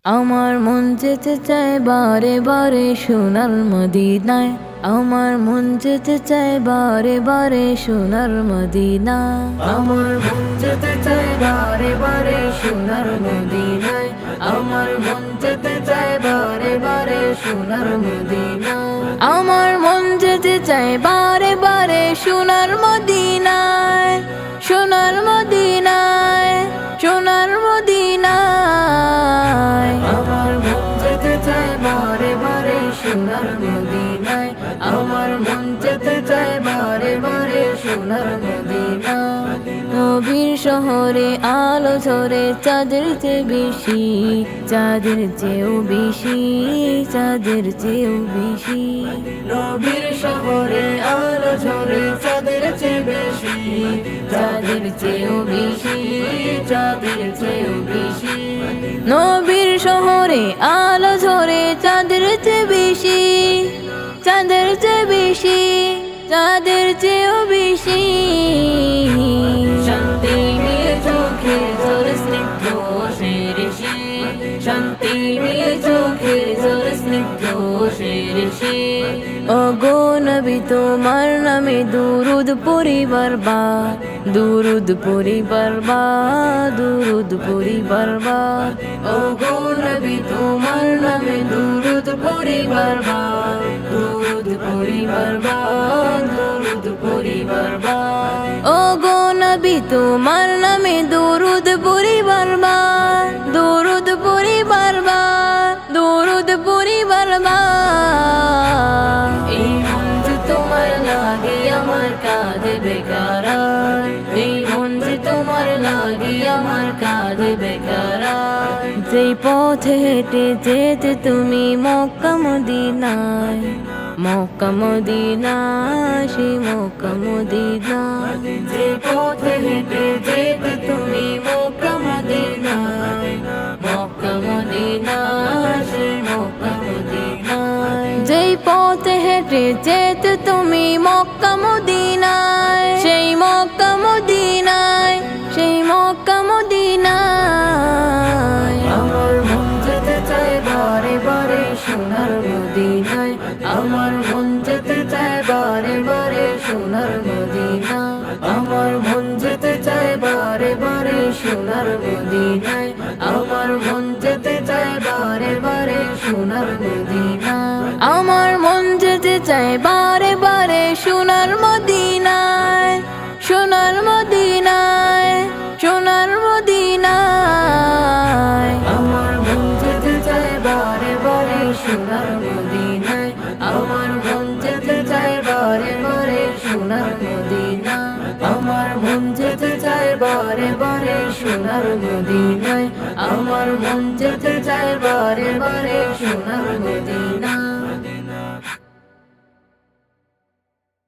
আমার মন যেতে চায় বারে বারে সোনার মদিনায়। আমার মন যেতে চায় বারে বারে সোনার মদিনা। আমার মন যেতে চায় বারে বারে সোনার মদিনায়। আমার মন যেতে চায় বারে বারে সোনার মদিনা। আমার মন যেতে চায় বারে বারে সোনার মদিনায়। সোনার মদিনায়, সোনার মদিনায়। আমার মন যেতে চায় বারে বারে সোনার মদিনায়। আমার মন যেতে চায় বারে বারে সোনার মদিনা। নবীর শহরে আলো ঝরে চাঁদের চেয়ে বেশি, চাঁদের চেয়েও বেশি, চাঁদের চেয়েও বেশি। নবীর শহরে আলো ঝরে চাঁদের চেয়ে বেশি, চাঁদের চেয়েও বেশি, চাঁদের চেয়েও বেশি। নবীর শহরে আলো ঝরে চাঁদের চেয়ে বেশি, চাঁদের চেয়ে বেশি, চাঁদের চেয়েও বেশি। শান্তি মিলে চোখের জোর স্নিগ্ধ শিরশি, শান্তি মিলে চোখের জোর স্নিগ্ধ শিরশি। ওগো নবী তোমার নামে দুরুদ পড়ি বারবার, দুরুদ পড়ি বারবার, দুরুদ পড়ি বারবার। ওগো নবী তোমার নামে দুরুদ পড়ি বারবার, দুরুদ পড়ি বারবার, দুরুদ পড়ি বারবার। ওগো নবী তোমার নামে দুরুদ পড়ি বারবার, দুরুদ পড়ি বারবার, দুরুদ পড়ি বারবার। এই মন যে তোমার লাগে আমার কাঁধে বেকারার, এই মন যে তোমার লাগে আমার কাঁধে বেকারার। যেই পথে হেঁটে যেতে তুমি মক্কা মদিনায়, মক্কা মদিনা, সেই মক্কা মদিনা। যে পথে হেঁটে যেতে তুমি মক্কা মদিনায়, মক্কা মদিনা, সেই মক্কা মদিনা। যেই পথে হেঁটে যেতে তুমি মক্কা মদিনায়, সেই মক্কা মদিনায়, সেই মক্কা মদিনায়। আমার মন যেতে চায় বারে বারে সোনার মদিনায়। আমার মন যেতে চায় বারে বারে সোনার মদিনা। আমার মন যেতে চায় বারে বারে সোনার মদিনায়। আমার মন যেতে চায় বারে বারে সোনার মদিনা। আমার মন যেতে চায় বারে বারে সোনার মদিনায়, সোনার মদিনায়, সোনার মদিনায়। আমার মন যেতে চায় বারে বারে সোনার মদিনায়। আমার মন যেতে চায় বারে বারে সোনার মদিনা। আমার মন যেতে চায় বারে বারে সোনার মদিনায়। আমার মন যেতে চায় বারে বারে সোনার মদিনা।